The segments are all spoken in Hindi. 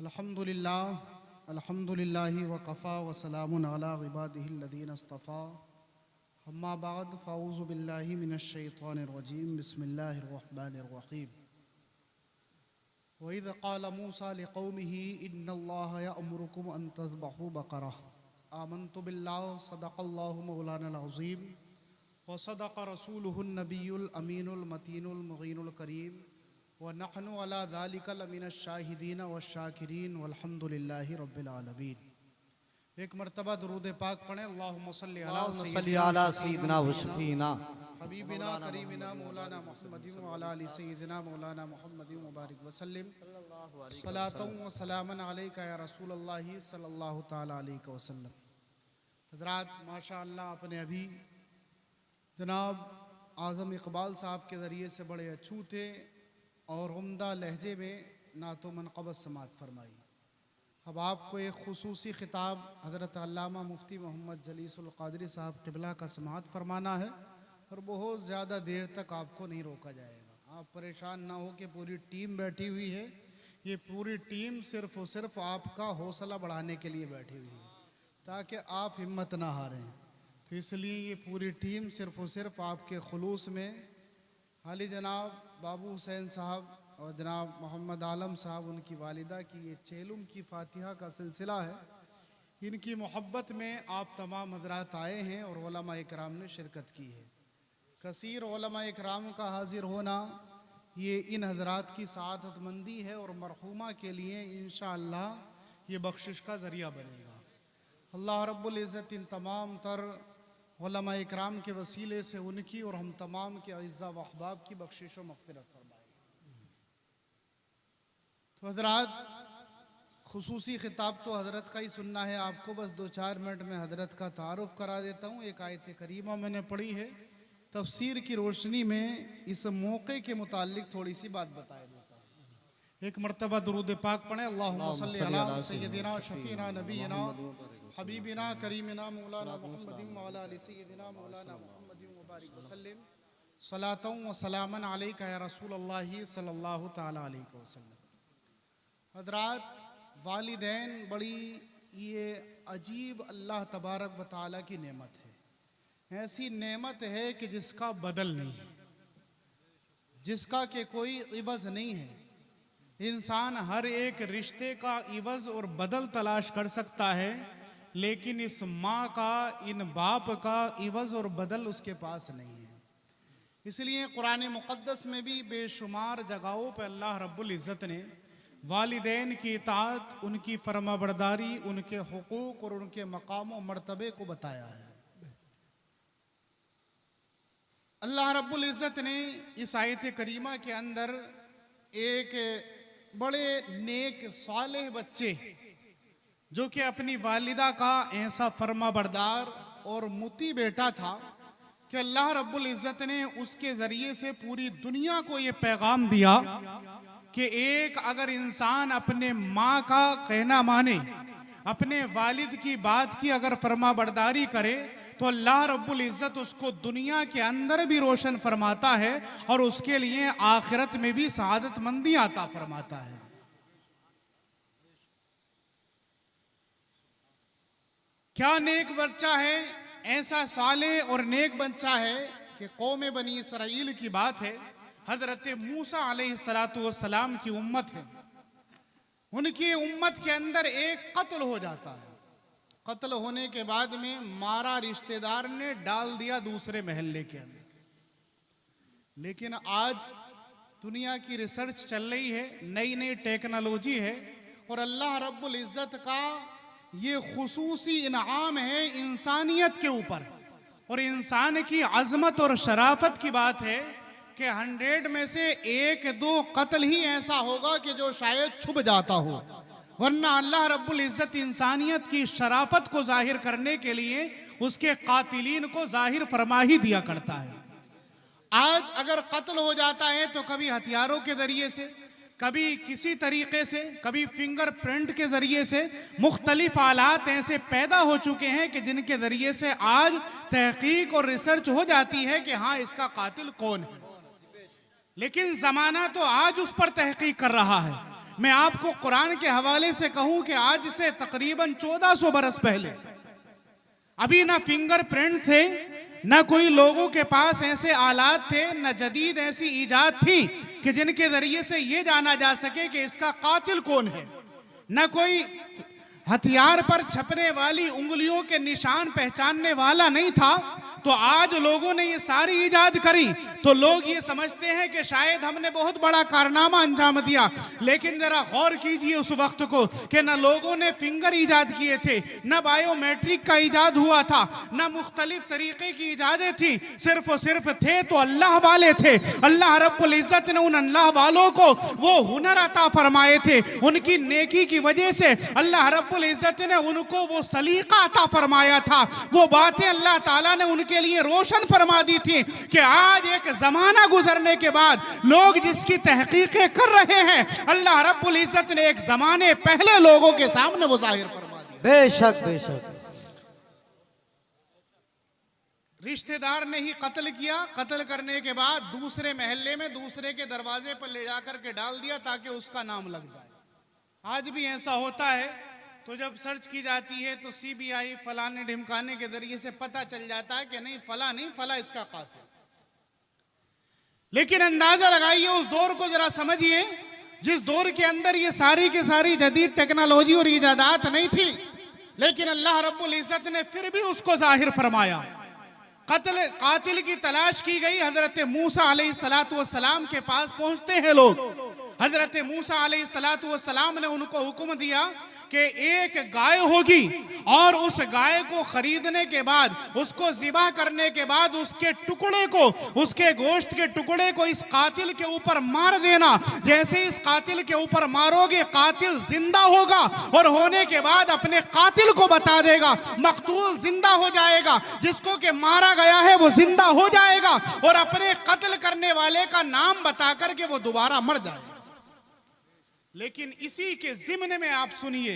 अल्हम्दुलिल्लाहि वकफ़ा वसलामुन अला इबादिहिल्लज़ीना इस्तफ़ा अम्मा बाद फ़अऊज़ु बिल्लाहि मिनश्शैतानिर रजीम बिस्मिल्लाहिर रहमानिर रहीम वइज़ क़ाल मूसा लिक़ौमिही इन्नल्लाहा यअमुरुकुम अन तज़बहू बक़रा आमन्तु बिल्लाहि सदक़ल्लाहु मौलानल अज़ीम व सदक़ रसूलुहुन नबियुल अमीनुल मतीनुल मुग़ीनुल करीम व नहनु अला ज़ालिका लमिनश शाहिदीन व शाकिरीन वल्हम्दुलिल्लाहि रब्बिल आलमीन। एक मरतबा दुरूद पाक पढ़ें। अल्लाहुम्मा सल्लि अला सय्यिदिना व शफीना हबीबिना करीमिना मौलाना मुहम्मदिन व अला आलि सय्यिदिना मौलाना मुहम्मदिन मुबारक वसल्लम सलातन व सलामन अलैका या रसूलल्लाहि सल्लल्लाहु तआला अलैहि वसल्लम। हज़रात माशाअल्लाह आपने अभी जनाब आज़म इकबाल साहब के ज़रिए से बड़े अछूते और उम्दा लहजे में नातो मनक़बत समात फरमाई। अब आपको एक खुसूसी ख़िताब हज़रत अल्लामा मुफ्ती मोहम्मद जलीसुल क़ादरी साहब क़िबला का समात फरमाना है और बहुत ज़्यादा देर तक आपको नहीं रोका जाएगा। आप परेशान ना हो कि पूरी टीम बैठी हुई है। ये पूरी टीम सिर्फ़ और सिर्फ आपका हौसला बढ़ाने के लिए बैठी हुई है ताकि आप हिम्मत ना हारें। तो इसलिए ये पूरी टीम सिर्फ़ और सिर्फ आपके खुलूस में हाली जनाब बाबू हुसैन साहब और जनाब मोहम्मद आलम साहब उनकी वालिदा की ये चेलुम की फ़ातिहा का सिलसिला है। इनकी मोहब्बत में आप तमाम हज़रात आए हैं और उलमा इकराम ने शिरकत की है। कसीर उलमा इकराम का हाजिर होना ये इन हज़रात की सआदतमंदी है और मरहूमा के लिए इंशाअल्लाह ये बख्शिश का ज़रिया बनेगा। अल्लाह रब्बुल इज़्ज़त इन तमाम तर उलमा इकराम के वसीले से उनकी और हम तमाम के अज़्ज़ा व अहबाब की बख्शिश व मग़फ़िरत फरमाए। तो हज़रात खुसूसी ख़िताब तो हज़रत का ही सुनना है आपको। बस 2-4 मिनट में हज़रत का तारुफ़ करा देता हूँ। एक आयत करीमा मैंने पढ़ी है, तफसीर की रोशनी में इस मौके के मुताल्लिक़ थोड़ी सी बात बता देता हूँ। एक मरतबा दुरूद पाक पढ़ें। अल्लाहुम्मा सल्लि अला सय्यिदिना शफ़ीना नबीना हबीबिना करीमिना मौलाना मुहम्मदिन व अला आलि सय्यिदिना मौलाना मुहम्मदिन मुबारक वसल्लम सलातन व सलामन अलैका या रसूलल्लाहि सल्लल्लाहु तआला अलैहि वसल्लम। हज़रात वालिदैन बड़ी ये अजीब अल्लाह तबारक व तआला की नेमत है। ऐसी नेमत है कि जिसका बदल नहीं है, जिसका के कोई इवज़ नहीं है। इंसान हर एक रिश्ते का इवज़ और बदल तलाश कर सकता है, लेकिन इस माँ का, इन बाप का इवज़ और बदल उसके पास नहीं है। इसलिए कुरान मुक़द्दस में भी बेशुमार जगहों पर अल्लाह रब्बुल इज़्ज़त ने वालिदैन की इताअत, उनकी फरमाबरदारी, उनके हुकूक और उनके मकाम और मर्तबे को बताया है। अल्लाह रब्बुल इज़्ज़त ने इस आयत करीमा के अंदर एक बड़े नेक सालेह बच्चे जो कि अपनी वालिदा का ऐसा फरमाबरदार और मुती बेटा था कि अल्लाह रब्बुल इज़्ज़त ने उसके ज़रिए से पूरी दुनिया को ये पैगाम दिया कि एक अगर इंसान अपने माँ का कहना माने, अपने वालिद की बात की अगर फरमाबरदारी करे तो अल्लाह रब्बुल इज़्ज़त उसको दुनिया के अंदर भी रोशन फरमाता है और उसके लिए आखिरत में भी सआदतमंदी अता फरमाता है। क्या नेक बच्चा है, ऐसा साले और नेक बच्चा है कि कौम बनी इसराइल की बात है। हजरत मूसा अलैहिस्सलातु वस्सलाम की उम्मत है, उनकी उम्मत के अंदर एक कत्ल हो जाता है। कत्ल होने के बाद में मारा रिश्तेदार ने, डाल दिया दूसरे महल्ले के अंदर। लेकिन आज दुनिया की रिसर्च चल रही है, नई नई टेक्नोलॉजी है और अल्लाह रब्बुल इज़्ज़त का ये खुसूसी इनाम है इंसानियत के ऊपर। और इंसान की अज़मत और शराफत की बात है कि 100 में से 1-2 कत्ल ही ऐसा होगा कि जो शायद छुप जाता हो, वरना अल्लाह रब्बुल इज़्ज़त इंसानियत की शराफत को जाहिर करने के लिए उसके कातिलीन को जाहिर फरमा ही दिया करता है। आज अगर कत्ल हो जाता है तो कभी हथियारों के जरिए से, कभी किसी तरीके से, कभी फिंगरप्रिंट के जरिए से, मुख्तलिफ आलात ऐसे पैदा हो चुके हैं कि जिनके जरिए से आज तहकीक और रिसर्च हो जाती है कि हाँ इसका कातिल कौन है। लेकिन जमाना तो आज उस पर तहकीक कर रहा है। मैं आपको कुरान के हवाले से कहूं कि आज से तकरीबन 1400 बरस पहले अभी ना फिंगरप्रिंट थे, ना कोई लोगों के पास ऐसे आलात थे, ना जदीद ऐसी ईजाद थी कि जिनके जरिए से ये जाना जा सके कि इसका कातिल कौन है, ना कोई हथियार पर छपने वाली उंगलियों के निशान पहचानने वाला नहीं था। तो आज लोगों ने ये सारी ईजाद करी तो लोग ये समझते हैं कि शायद हमने बहुत बड़ा कारनामा अंजाम दिया, लेकिन जरा गौर कीजिए उस वक्त को कि न लोगों ने फिंगर ईजाद किए थे, न बायोमेट्रिक का ईजाद हुआ था, न मुख्तलिफ तरीके की ईजादें थी, सिर्फ और सिर्फ थे तो अल्लाह वाले थे। अल्लाह रब्बुल इज्जत ने उन अल्लाह वालों को वो हुनर अता फरमाए थे, उनकी नेकी की वजह से अल्लाह रब्बुल इज्जत ने उनको वो सलीका अता फरमाया था, वो बातें अल्लाह ताला ने उनके लिए रोशन फरमा दी थी कि आज एक जमाना गुजरने के बाद लोग जिसकी तहकीकें कर रहे हैं, अल्लाह रब्बुल इज्जत ने एक जमाने पहले लोगों के सामने वो जाहिर फरमा दिया। बेशक बेशक। रिश्तेदार ने ही कत्ल किया, कत्ल करने के बाद दूसरे महल्ले में दूसरे के दरवाजे पर ले जाकर के डाल दिया ताकि उसका नाम लग जाए। आज भी ऐसा होता है, तो जब सर्च की जाती है तो सीबीआई फलाने ढिमकाने के जरिए से पता चल जाता है कि नहीं फला इसका कातिल। लेकिन अंदाजा लगाइए उस दौर को जरा समझिए जिस दौर के अंदर ये सारी की सारी जदीद टेक्नोलॉजी और इजादात नहीं थी, लेकिन अल्लाह रब्बुल इज्जत ने फिर भी उसको जाहिर फरमाया। कातिल की तलाश की गई। हजरत मूसा अलैहिस्सलातु वस्सलाम के पास पहुंचते हैं लोग। हजरत मूसा अलैहिस्सलातु वस्सलाम ने उनको हुक्म दिया कि एक गाय होगी और उस गाय को खरीदने के बाद, उसको ज़िबा करने के बाद उसके टुकड़े को, उसके गोश्त के टुकड़े को इस कातिल के ऊपर मार देना। जैसे इस कातिल के ऊपर मारोगे कातिल जिंदा होगा और होने के बाद अपने कातिल को बता देगा, मकतूल जिंदा हो जाएगा, जिसको के मारा गया है वो जिंदा हो जाएगा और अपने कत्ल करने वाले का नाम बता करके वो दोबारा मर जाएगा। लेकिन इसी के ज़िम्न में आप सुनिए,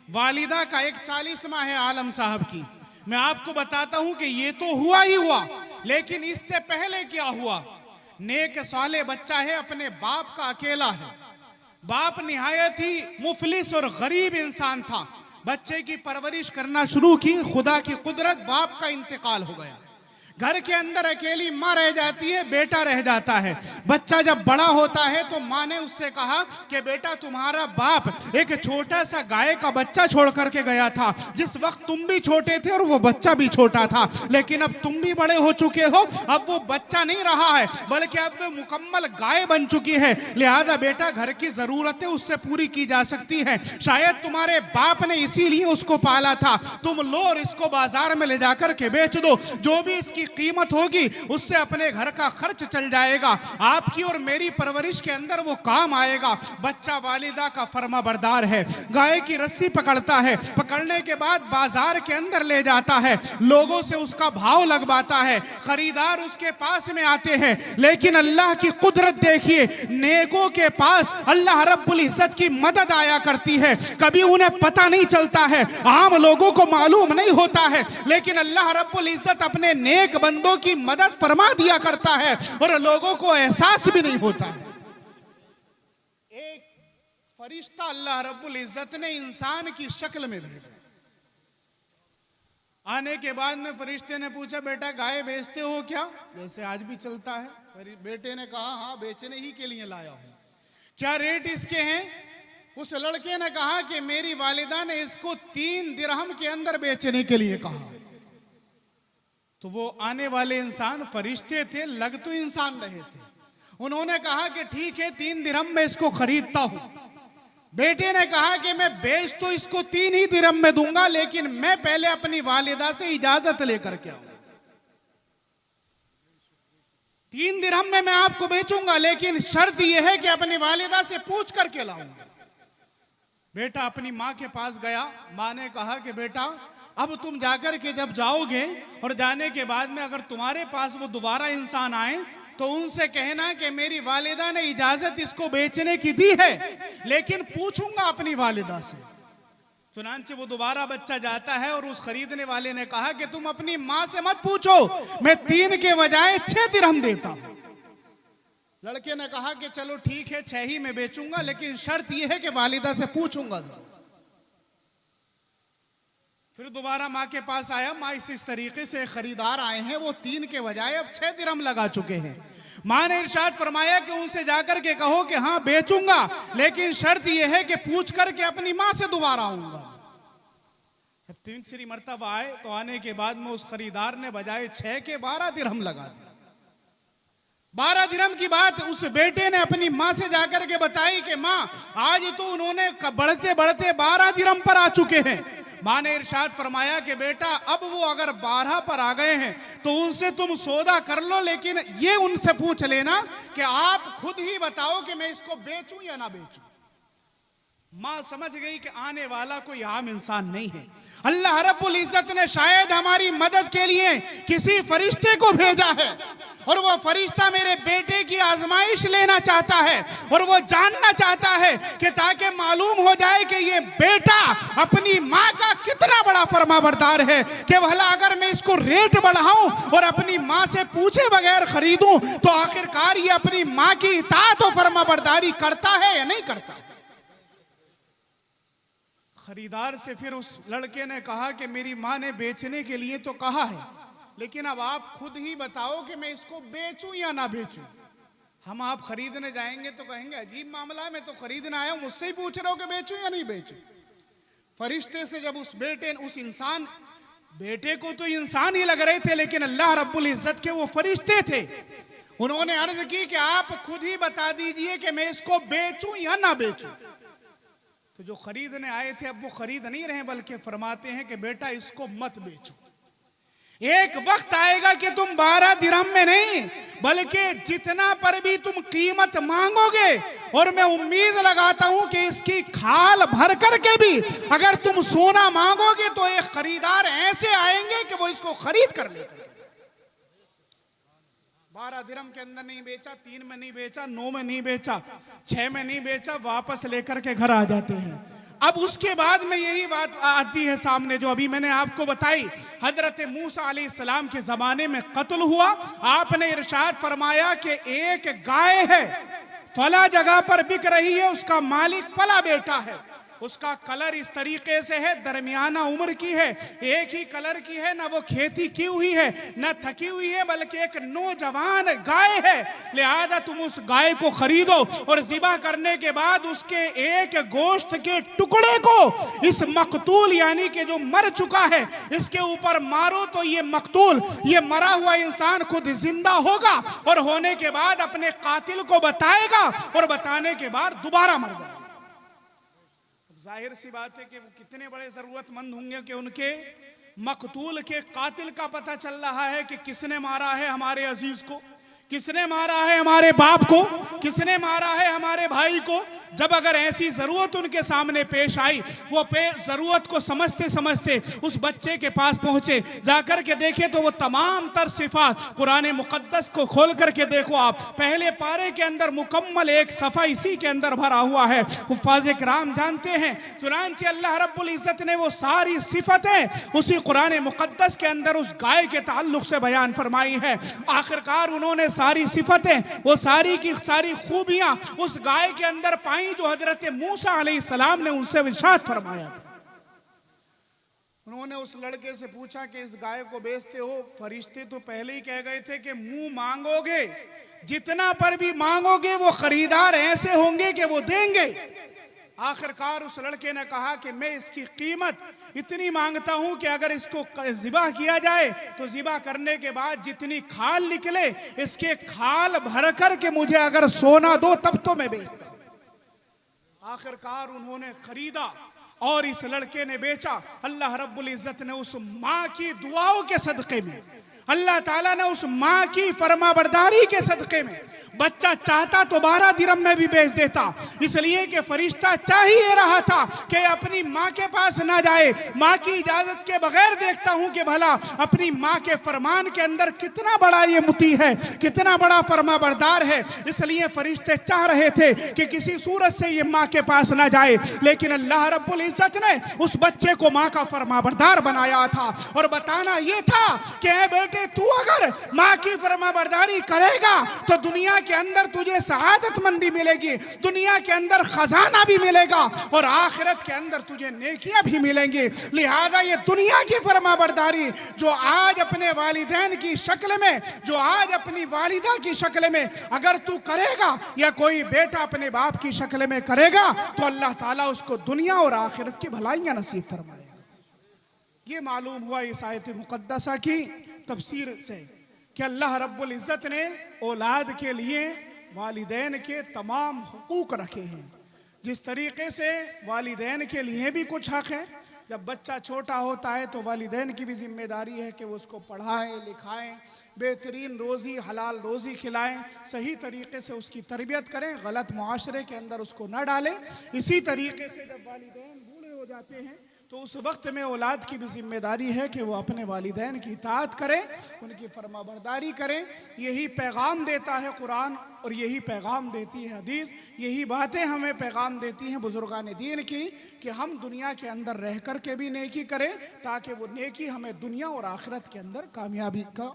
वालिदा का एक 40वां है आलम साहब की। मैं आपको बताता हूं कि ये तो हुआ ही हुआ, लेकिन इससे पहले क्या हुआ। नेक साले बच्चा है, अपने बाप का अकेला है। बाप निहायत ही मुफलिस और गरीब इंसान था। बच्चे की परवरिश करना शुरू की, खुदा की कुदरत, बाप का इंतकाल हो गया। घर के अंदर अकेली माँ रह जाती है, बेटा रह जाता है। बच्चा जब बड़ा होता है तो माँ ने उससे कहा कि बेटा तुम्हारा बाप एक छोटा सा गाय का बच्चा छोड़ करके गया था। जिस वक्त तुम भी छोटे थे और वो बच्चा भी छोटा था, लेकिन अब तुम भी बड़े हो चुके हो, अब वो बच्चा नहीं रहा है बल्कि अब वो मुकम्मल गाय बन चुकी है। लिहाजा बेटा घर की जरूरतें उससे पूरी की जा सकती है। शायद तुम्हारे बाप ने इसीलिए उसको पाला था। तुम लो और इसको बाजार में ले जाकर के बेच दो, जो भी इसकी कीमत होगी उससे अपने घर का खर्च चल जाएगा, आपकी और मेरी परवरिश के अंदर वो काम आएगा। बच्चा वालिदा का फर्मा बरदार है, गाय की रस्सी पकड़ता है, पकड़ने के बाद बाजार के अंदर ले जाता है, लोगों से उसका भाव लगवाता है, खरीदार उसके पास में आते हैं। लेकिन अल्लाह की कुदरत देखिए, नेकों के पास अल्लाह रब्बुल इज्जत की मदद आया करती है। कभी उन्हें पता नहीं चलता है, आम लोगों को मालूम नहीं होता है, लेकिन अल्लाह रब्बुल इज्जत अपने नेक बंदों की मदद फरमा दिया करता है और लोगों को एहसास भी नहीं होता है। एक फरिश्ता अल्लाह रब्बुल इज्जत ने इंसान की शक्ल में भेजा। आने के बाद में फरिश्ते ने पूछा, बेटा गाय बेचते हो क्या, जैसे आज भी चलता है। बेटे ने कहा, हाँ बेचने ही के लिए लाया हूं। क्या रेट इसके हैं? उस लड़के ने कहा कि मेरी वालिदा ने इसको 3 दिरहम के अंदर बेचने के लिए कहा। तो वो आने वाले इंसान फरिश्ते थे, लग तो इंसान रहे थे। उन्होंने कहा कि ठीक है 3 दिरहम में इसको खरीदता हूं। बेटे ने कहा कि मैं बेच तो इसको 3 ही दिरहम में दूंगा, लेकिन मैं पहले अपनी वालिदा से इजाजत लेकर के आऊंगा। 3 दिरहम में मैं आपको बेचूंगा, लेकिन शर्त यह है कि अपनी वालिदा से पूछ करके लाऊंगा। बेटा अपनी माँ के पास गया। माँ ने कहा कि बेटा अब तुम जाकर के जब जाओगे और जाने के बाद में अगर तुम्हारे पास वो दोबारा इंसान आए तो उनसे कहना कि मेरी वालिदा ने इजाजत इसको बेचने की दी है, लेकिन पूछूंगा अपनी वालिदा से। चुनांचे वो दोबारा बच्चा जाता है और उस खरीदने वाले ने कहा कि तुम अपनी माँ से मत पूछो, मैं 3 के बजाय 6 दिरहम देता हूं। लड़के ने कहा कि चलो ठीक है 6 ही में बेचूंगा, लेकिन शर्त यह है कि वालिदा से पूछूंगा जरूर। फिर दोबारा माँ के पास आया, माँ इस तरीके से खरीदार आए हैं, वो 3 के बजाय अब 6 दिरहम लगा चुके हैं। माँ ने इरशाद फरमाया कि उनसे जाकर के कहो कि हाँ बेचूंगा, लेकिन शर्त यह है कि पूछ करके अपनी माँ से दोबारा आऊंगा। जब 3 मरतबा आए तो आने के बाद में उस खरीदार ने बजाय 6 के 12 दिरहम लगा दिया। 12 दिरहम की बात उस बेटे ने अपनी माँ से जाकर के बताई कि माँ आज तो उन्होंने बढ़ते बढ़ते 12 दिरहम पर आ चुके हैं। माँ ने इरशाद फरमाया कि बेटा अब वो अगर 12 पर आ गए हैं तो उनसे तुम सौदा कर लो, लेकिन ये उनसे पूछ लेना कि आप खुद ही बताओ कि मैं इसको बेचूं या ना बेचूं। माँ समझ गई कि आने वाला कोई आम इंसान नहीं है। अल्लाह रब्बुल इज्जत ने शायद हमारी मदद के लिए किसी फरिश्ते को भेजा है, और वो फरिश्ता मेरे बेटे की आजमाइश लेना चाहता है, और वो जानना चाहता है कि ताकि मालूम हो जाए कि ये बेटा अपनी माँ का कितना बड़ा फरमाबरदार है, कि भला अगर मैं इसको रेट बढ़ाऊं और अपनी माँ से पूछे बगैर खरीदूं तो आखिरकार ये अपनी माँ की इताअत और फरमाबरदारी करता है या नहीं करता। खरीदार से फिर उस लड़के ने कहा कि मेरी माँ ने बेचने के लिए तो कहा है, लेकिन अब आप खुद ही बताओ कि मैं इसको बेचूं या ना बेचूं। हम आप खरीदने जाएंगे तो कहेंगे अजीब मामला, मैं तो खरीदने आया हूं, मुझसे ही पूछ रहे हो कि बेचूं या नहीं बेचूं। फरिश्ते से जब उस बेटे उस इंसान, बेटे को तो इंसान ही लग रहे थे लेकिन अल्लाह रब्बुल इज्जत के वो फरिश्ते थे, उन्होंने अर्ज की कि आप खुद ही बता दीजिए कि मैं इसको बेचूं या ना बेचूं। तो जो खरीदने आए थे अब वो खरीद नहीं रहे, बल्कि फरमाते हैं कि बेटा इसको मत बेचो। एक वक्त आएगा कि तुम 12 दिरहम में नहीं बल्कि जितना पर भी तुम कीमत मांगोगे, और मैं उम्मीद लगाता हूं कि इसकी खाल भर करके भी अगर तुम सोना मांगोगे तो एक खरीदार ऐसे आएंगे कि वो इसको खरीद कर लेकर। 12 दिरहम के अंदर नहीं बेचा, 3 में नहीं बेचा, 9 में नहीं बेचा, 6 में नहीं बेचा, वापस लेकर के घर आ जाते हैं। अब उसके बाद में यही बात आती है सामने जो अभी मैंने आपको बताई। हजरत मूसा अलैहिस्सलाम के जमाने में कत्ल हुआ। आपने इरशाद फरमाया कि एक गाय है फला जगह पर बिक रही है, उसका मालिक फला बेटा है, उसका कलर इस तरीके से है, दरमियाना उम्र की है, एक ही कलर की है, ना वो खेती की हुई है ना थकी हुई है, बल्कि एक नौजवान गाय है। लिहाजा तुम उस गाय को खरीदो और ज़िबा करने के बाद उसके एक गोश्त के टुकड़े को इस मकतूल यानी कि जो मर चुका है इसके ऊपर मारो, तो ये मकतूल, ये मरा हुआ इंसान खुद जिंदा होगा और होने के बाद अपने कातिल को बताएगा और बताने के बाद दोबारा मर जाएगा। जाहिर सी बात है कि वो कितने बड़े जरूरतमंद होंगे कि उनके मकतूल के कातिल का पता चल रहा है कि किसने मारा है हमारे अजीज को, किसने मारा है हमारे बाप को, किसने मारा है हमारे भाई को। जब अगर ऐसी जरूरत उनके सामने पेश आई, वो जरूरत को समझते समझते उस बच्चे के पास पहुंचे, जाकर के देखे तो वो तमाम तर सिफात कुरान मुकद्दस को खोल करके देखो आप, पहले पारे के अंदर मुकम्मल एक सफ़ा इसी के अंदर भरा हुआ है। हुफ़ाज़ किराम जानते हैं चुनांचे अल्लाह रब्बुल इज़्ज़त ने वो सारी सिफतें उसी कुरान मुकद्दस के अंदर उस गाय के ताल्लुक से बयान फरमाई है। आखिरकार उन्होंने सारी सिफतें, वो सारी की सारी खूबियां उस गाय के अंदर पाई जो हजरत मूसा अलैहिस्सलाम ने उनसे इरशाद फरमाया था। उन्होंने उस लड़के से पूछा कि इस गाय को बेचते हो? फरिश्ते तो पहले ही कह गए थे कि मुंह मांगोगे, जितना पर भी मांगोगे वो खरीदार ऐसे होंगे कि वो देंगे। आखिरकार उस लड़के ने कहा कि मैं इसकी कीमत इतनी मांगता हूं कि अगर इसको ज़िबा किया जाए तो ज़िबा करने के बाद जितनी खाल निकले इसके खाल भर कर के मुझे अगर सोना दो तब तो मैं बेचता। आखिरकार उन्होंने खरीदा और इस लड़के ने बेचा। अल्लाह रब्बुल इज़्ज़त ने उस माँ की दुआओं के सदक़े में, अल्लाह ताला ने उस माँ की फरमाबरदारी के सदक़े में, बच्चा चाहता तो 12 दिरहम में भी बेच देता, इसलिए कि फरिश्ता चाहिए रहा था कि अपनी माँ के पास ना जाए, माँ की इजाजत के बगैर देखता हूँ कि भला अपनी माँ के फरमान के अंदर कितना बड़ा ये मुती है, कितना बड़ा फरमाबरदार है। इसलिए फरिश्ते चाह रहे थे कि किसी सूरत से ये माँ के पास ना जाए, लेकिन अल्लाह रब्बुल इज़्ज़त ने उस बच्चे को माँ का फरमाबरदार बनाया था और बताना ये था कि बेटे तू अगर माँ की फरमाबरदारी करेगा तो दुनिया के अंदर तुझे सआदतमंदी मिलेगी, दुनिया के अंदर खजाना भी मिलेगा और आखिरत के अंदर तुझे नेकियां भी मिलेंगी। लिहाजा ये दुनिया की फरमाबरदारी जो आज अपने वालिदैन की शक्ल में, जो आज अपनी वालिदा की शक्ल में अगर तू करेगा या कोई बेटा अपने बाप की शक्ल में करेगा तो अल्लाह ताला उसको दुनिया और आखिरत की भलाइयां नसीब फरमाएगा। ये मालूम हुआ इस आयत मुकद्दसा की तफसीर से कि अल्लाह रब्बुल इज़्ज़त ने औलाद के लिए वालिदैन के तमाम हुकूक रखे हैं। जिस तरीके से वालिदैन के लिए भी कुछ हक है, जब बच्चा छोटा होता है तो वालिदैन की भी जिम्मेदारी है कि वो उसको पढ़ाएं लिखाएं, बेहतरीन रोज़ी हलाल रोज़ी खिलाएं, सही तरीके से उसकी तरबियत करें, गलत मुआशरे के अंदर उसको न डालें। इसी तरीके से जब वालिदैन बूढ़े हो जाते हैं तो उस वक्त में औलाद की भी जिम्मेदारी है कि वो अपने वालिदैन की इताअत करें, उनकी फरमाबरदारी करें। यही पैगाम देता है कुरान और यही पैगाम देती है हदीस, यही बातें हमें पैगाम देती हैं बुजुर्गान दीन की कि हम दुनिया के अंदर रह कर के भी नेकी करें ताकि वो नेकी हमें दुनिया और आखिरत के अंदर कामयाबी का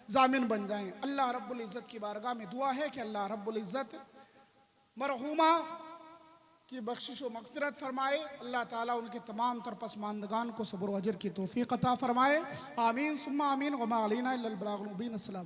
जामिन बन जाएं। अल्लाह रब्बुल इज़्ज़त की बारगाह में दुआ है कि अल्लाह रब्बुल इज़्ज़त मरहूमा की बख्शिश व मग़फ़िरत फरमाए। अल्लाह ताला उनके तमाम तर पसमानदगान को सब्र व अजर की तौफ़ीक़ अता फरमाए। आमीन सुम्मा आमीन। वमा अलैना इल्लल बलागुल मुबीन। अस्सलाम।